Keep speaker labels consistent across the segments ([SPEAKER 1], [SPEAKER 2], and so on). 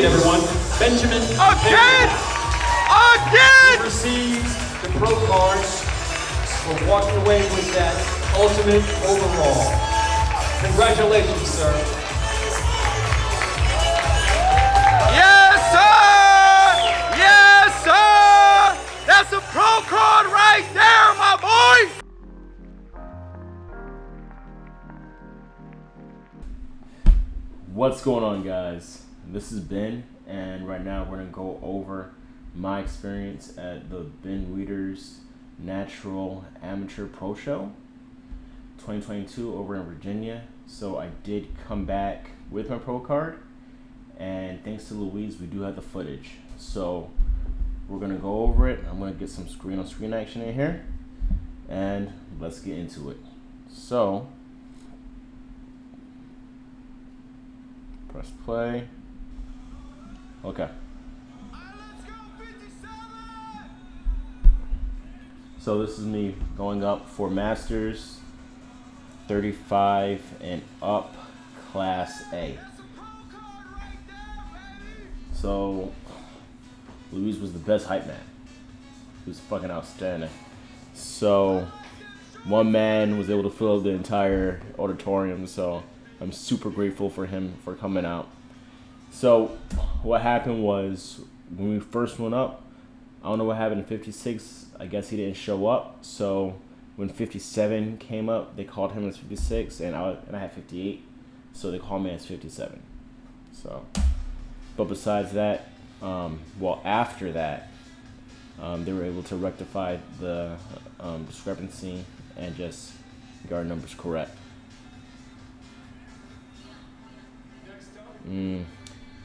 [SPEAKER 1] Everyone, Benjamin
[SPEAKER 2] Again!
[SPEAKER 1] He receives the pro cards for walking away with that ultimate overall. Congratulations, sir.
[SPEAKER 2] Yes, sir! Yes, sir! That's a pro card right there, my boy!
[SPEAKER 3] What's going on, guys? This is Ben, and right now we're going to go over my experience at the Ben Weider Natural Amateur Pro Show 2022 over in Virginia. So I did come back with my pro card, and thanks to Louise, we do have the footage. So we're going to go over it. I'm going to get some screen-on-screen action in here, and let's get into it. So press play. Okay. So this is me going up for Masters 35 and up Class A. So Louise was the best hype man. He was fucking outstanding. So one man was able to fill the entire auditorium, so I'm super grateful for him for coming out. So what happened was, when we first went up, I don't know what happened in 56. I guess he didn't show up. So when 57 came up, they called him as 56, and I had 58. So they called me as 57. So, but besides that, after that, they were able to rectify the discrepancy and just get our numbers correct.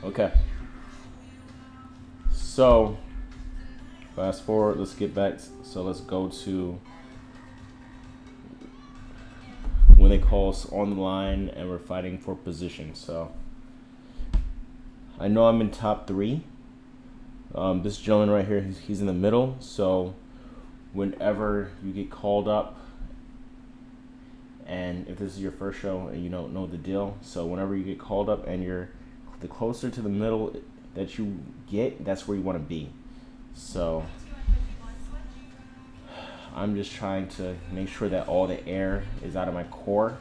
[SPEAKER 3] Okay. So fast forward, let's get back. So let's go to when they call us on the line and we're fighting for position. So I know I'm in top 3. This gentleman right here, he's in the middle. So whenever you get called up, and if this is your first show and you don't know the deal, so whenever you get called up and you're the closer to the middle that you get, that's where you want to be. So I'm just trying to make sure that all the air is out of my core.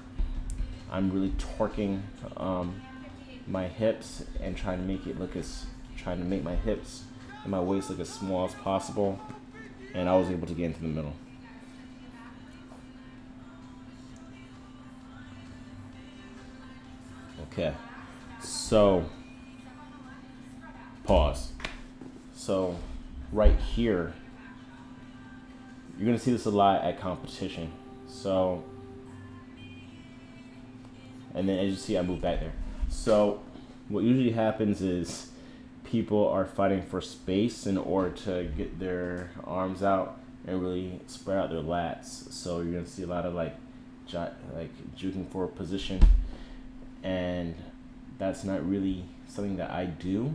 [SPEAKER 3] I'm really torquing my hips and trying to make my hips and my waist look as small as possible, and I was able to get into the middle. Okay, so pause. So right here, you're gonna see this a lot at competition. So, and then as you see, I move back there. So what usually happens is people are fighting for space in order to get their arms out and really spread out their lats. So you're gonna see a lot of like juking for a position, and that's not really something that I do.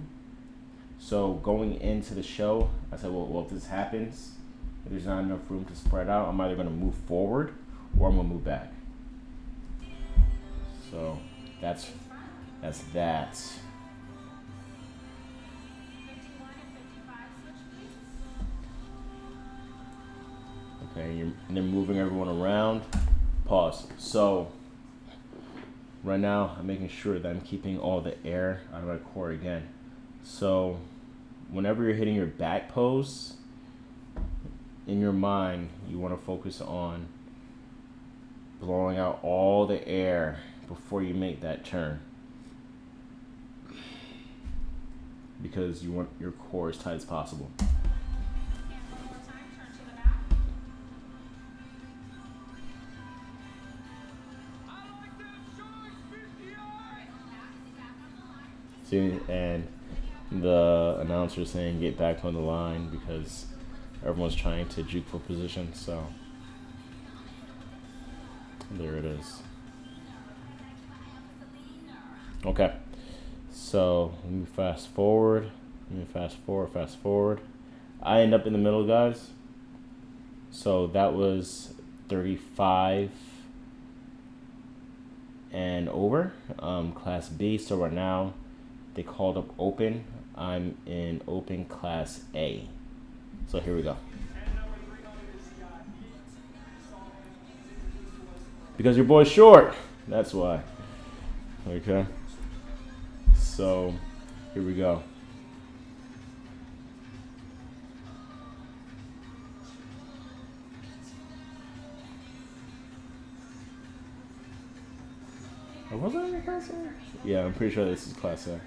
[SPEAKER 3] So going into the show, I said, well, if this happens, if there's not enough room to spread out, I'm either going to move forward or I'm going to move back. So that's that. Okay, and then moving everyone around. Pause. So right now, I'm making sure that I'm keeping all the air out of my core again. So whenever you're hitting your back pose, in your mind, you want to focus on blowing out all the air before you make that turn, because you want your core as tight as possible. See, and the announcer saying get back on the line because everyone's trying to juke for position. So there it is. Okay, so let me fast forward. Fast forward. I end up in the middle, guys. So that was 35 and over, Class B. So right now they called up open. I'm in open class A. So here we go. Because your boy's short. That's why. Okay. So here we go. Was I in class A? Yeah, I'm pretty sure this is class A.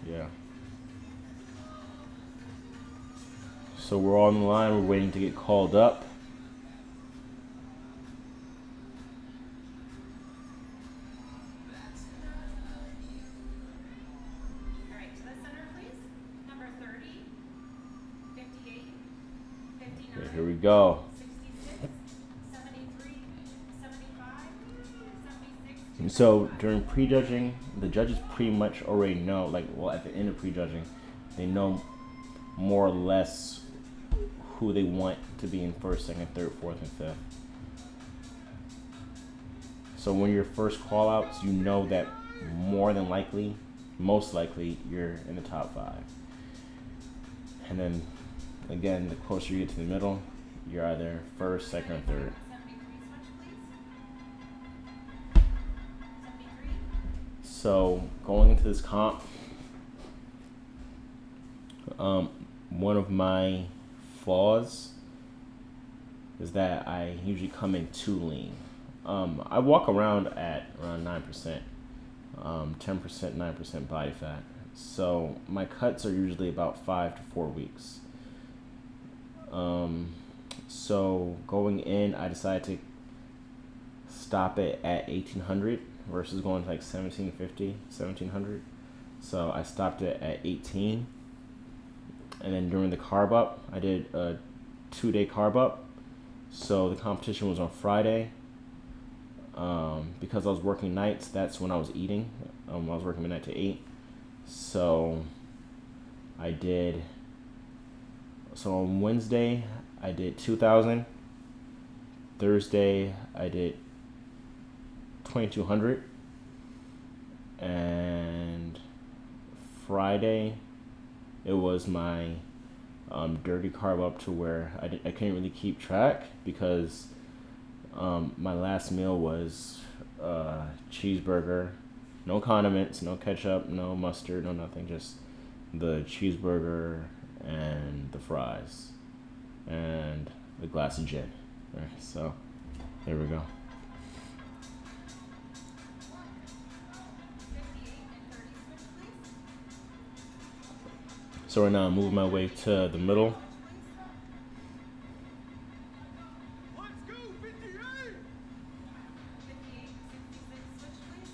[SPEAKER 3] Yeah. So we're on the line. We're waiting to get called up.
[SPEAKER 4] All right, to the center, please. Number 30, 58, 59.
[SPEAKER 3] Okay, here we go.
[SPEAKER 4] 66, 73, 75, 76.
[SPEAKER 3] And so during prejudging, the judges pretty much already know, like, well, at the end of prejudging, they know more or less who they want to be in first, second, third, fourth, and fifth. So when your first call outs, you know that more than likely, most likely, you're in the top 5. And then again, the closer you get to the middle, you're either first, second, or third.
[SPEAKER 4] 73, switch, please. 73.
[SPEAKER 3] So going into this comp, one of my flaws is that I usually come in too lean. I walk around at around 9%, 10%, 9% body fat. So my cuts are usually about 5 to 4 weeks. So going in, I decided to stop it at 1800 versus going to like 1750, 1700. So I stopped it at 18. And then during the carb up, I did a 2-day carb up. So the competition was on Friday. Because I was working nights, that's when I was eating. I was working midnight to 8. So on Wednesday, I did 2,000. Thursday, I did 2,200. And Friday, it was my dirty carb up to where I couldn't really keep track because my last meal was cheeseburger, no condiments, no ketchup, no mustard, no nothing, just the cheeseburger and the fries and the glass of gin. All right, so there we go.
[SPEAKER 4] 58 and 30, switch, please.
[SPEAKER 3] So right now I'm moving my way to the middle.
[SPEAKER 2] Let's go, 58!
[SPEAKER 4] 58, 66, switch, please.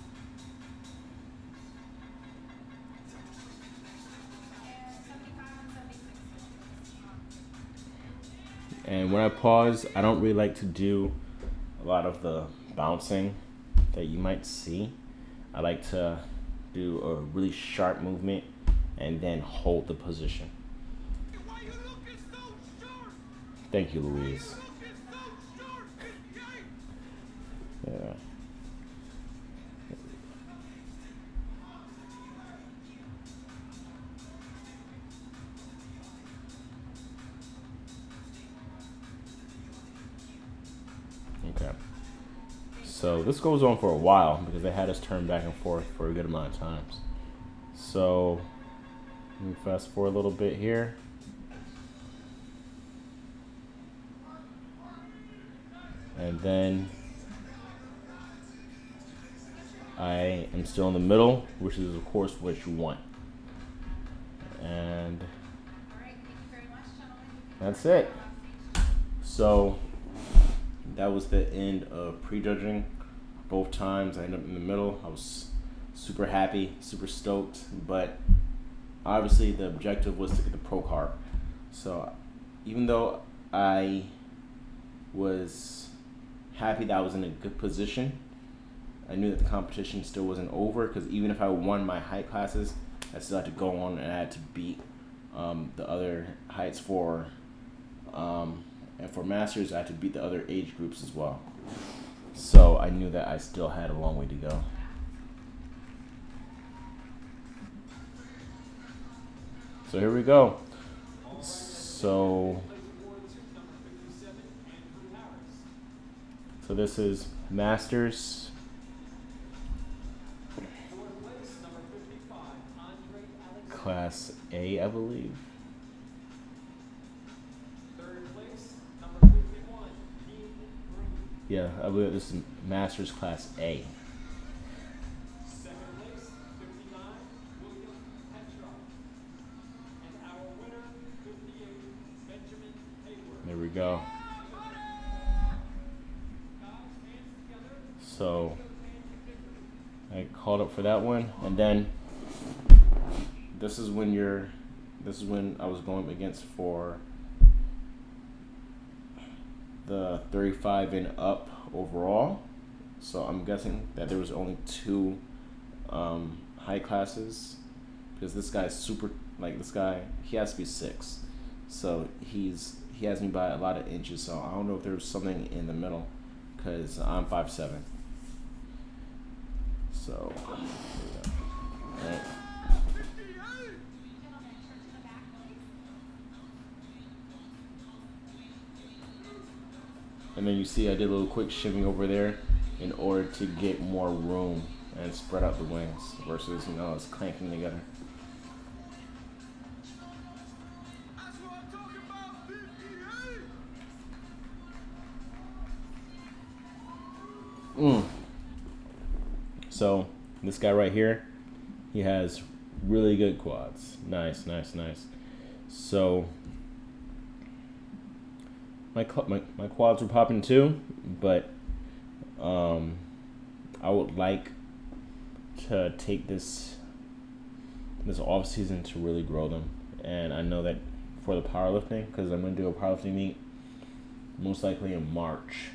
[SPEAKER 4] And 75 and 76, switch, please.
[SPEAKER 3] And when I pause, I don't really like to do a lot of the bouncing that you might see. I like to do a really sharp movement and then hold the position.
[SPEAKER 2] Why you looking so sharp?
[SPEAKER 3] Thank you, Louise.
[SPEAKER 2] Looking so sharp, 58!
[SPEAKER 3] Yeah. Okay. So this goes on for a while because they had us turn back and forth for a good amount of times. So let me fast forward a little bit here. And then I am still in the middle, which is of course what you want. And
[SPEAKER 4] All right, thank you very much, gentlemen.
[SPEAKER 3] that's it. So that was the end of prejudging. Both times I ended up in the middle. I was super happy, super stoked, but obviously the objective was to get the pro card. So even though I was happy that I was in a good position, I knew that the competition still wasn't over because even if I won my height classes, I still had to go on and I had to beat the other heights for and for masters I had to beat the other age groups as well. So I knew that I still had a long way to go. So here we go. So this is Masters. Class A, I believe. Yeah, I believe this is Masters Class A. There we go. So I called up for that one, and then this is when I was going up against for the 35 and up overall. So I'm guessing that there was only 2 height classes, because this guy's super, like, this guy, he has to be 6. So he has me by a lot of inches, so I don't know if there was something in the middle, because I'm 5'7". So, yeah. Right. And then you see I did a little quick shimmy over there in order to get more room and spread out the wings versus, it's clanking together.
[SPEAKER 2] That's what I'm talking about, 58!
[SPEAKER 3] So this guy right here, he has really good quads. Nice. So my quads were popping too, but I would like to take this off season to really grow them. And I know that for the powerlifting, because I'm going to do a powerlifting meet most likely in March,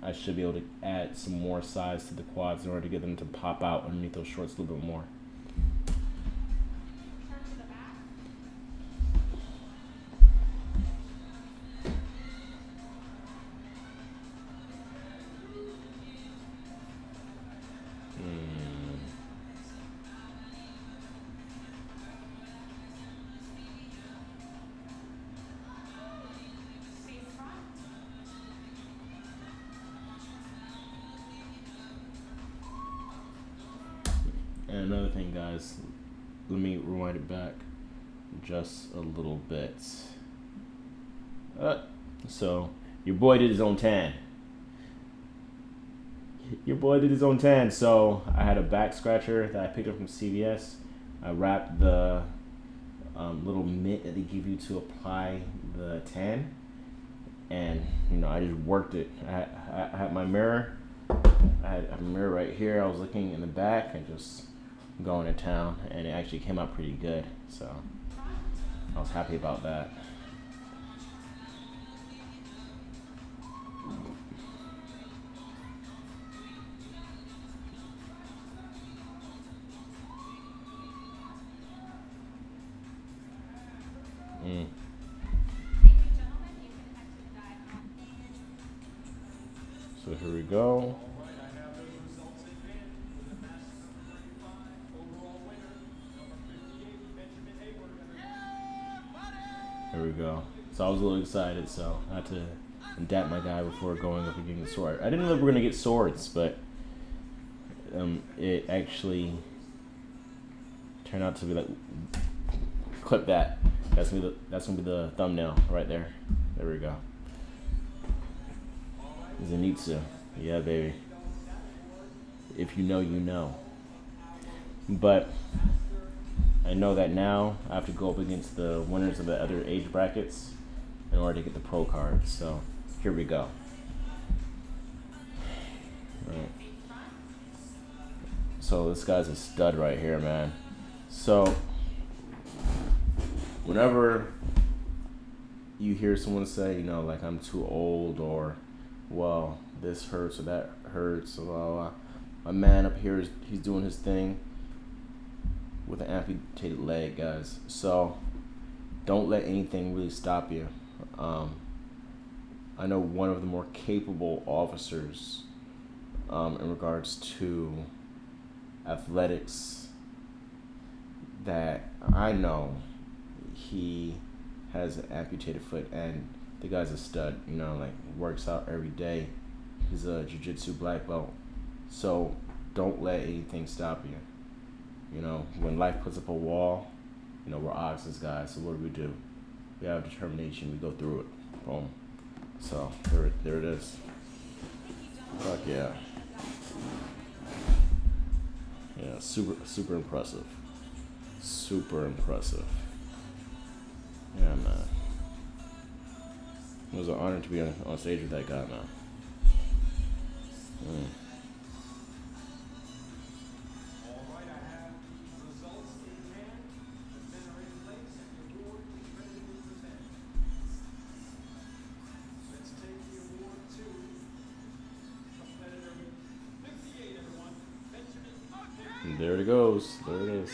[SPEAKER 3] I should be able to add some more size to the quads in order to get them to pop out underneath those shorts a little bit more. And another thing, guys, let me rewind it back just a little bit. So your boy did his own tan. So I had a back scratcher that I picked up from CVS. I wrapped the little mitt that they give you to apply the tan, and I just worked it. I had my mirror. I had a mirror right here. I was looking in the back and just going to town, and it actually came out pretty good. So I was happy about that. So here we go. There we go. So I was a little excited, so I had to adapt my guy before going up and getting the sword. I didn't know we were gonna get swords, but it actually turned out to be like, clip that. That's gonna be the thumbnail right there. There we go. Zenitsu, yeah, baby. If you know, you know. But I know that now I have to go up against the winners of the other age brackets in order to get the pro card. So here we go. All right. So this guy's a stud right here, man. So whenever you hear someone say, like, I'm too old, or, well, this hurts or that hurts, or blah, blah, my man up here, he's doing his thing with an amputated leg, guys. So don't let anything really stop you. I know one of the more capable officers in regards to athletics that I know he has an amputated foot, and the guy's a stud, you know, like works out every day. He's a jiu-jitsu black belt. So don't let anything stop you. You know, when life puts up a wall, you know, we're Ox's guys, so what do? We have determination, we go through it. Boom. So there it is. Fuck yeah. Yeah, super impressive. Super impressive. Yeah, man. It was an honor to be on stage with that guy, man.
[SPEAKER 1] All right, I have the results in hand. The men are in place and the award is ready to be presented. Let's take the award to competitor 58, everyone. Benjamin.
[SPEAKER 3] And there it goes. There it is.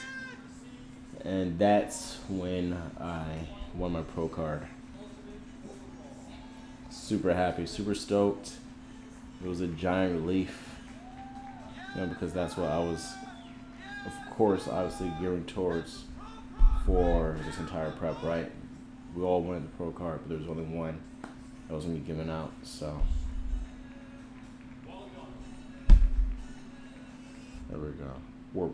[SPEAKER 3] And that's when I won my pro card. Super happy, super stoked. It was a giant relief, you know, because that's what I was, of course, obviously gearing towards for this entire prep, right? We all wanted the pro card, but there was only one that was going to be given out, so. There we go.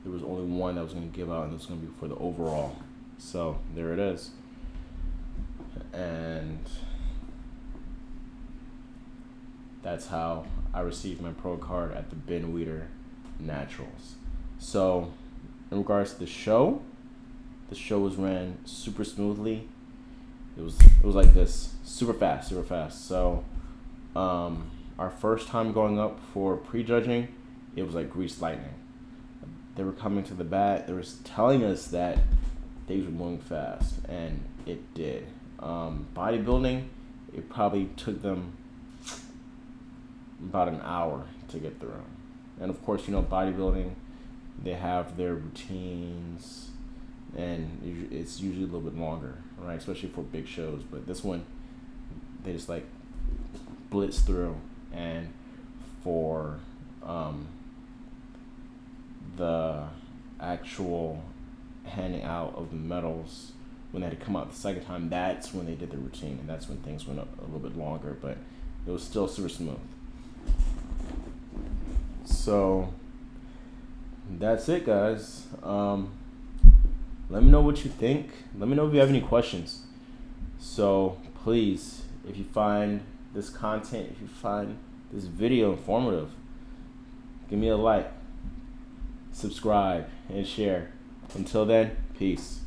[SPEAKER 3] There was only one that was going to give out, and it was going to be for the overall. So there it is. And that's how I received my pro card at the Ben Weider Naturals. So in regards to the show was ran super smoothly. It was like this, super fast. So our first time going up for prejudging, it was like greased lightning. They were coming to the bat. They were telling us that things were moving fast, and it did. Bodybuilding, it probably took them about an hour to get through. And of course, you know, bodybuilding, they have their routines, and it's usually a little bit longer, right? Especially for big shows. But this one, they just like blitz through. And for the actual handing out of the medals, when they had to come out the second time, that's when they did the routine, and that's when things went a little bit longer, but it was still super smooth. So that's it, guys. Let me know what you think. Let me know if you have any questions. So please, if you find this content, if you find this video informative, give me a like, subscribe, and share. Until then, peace.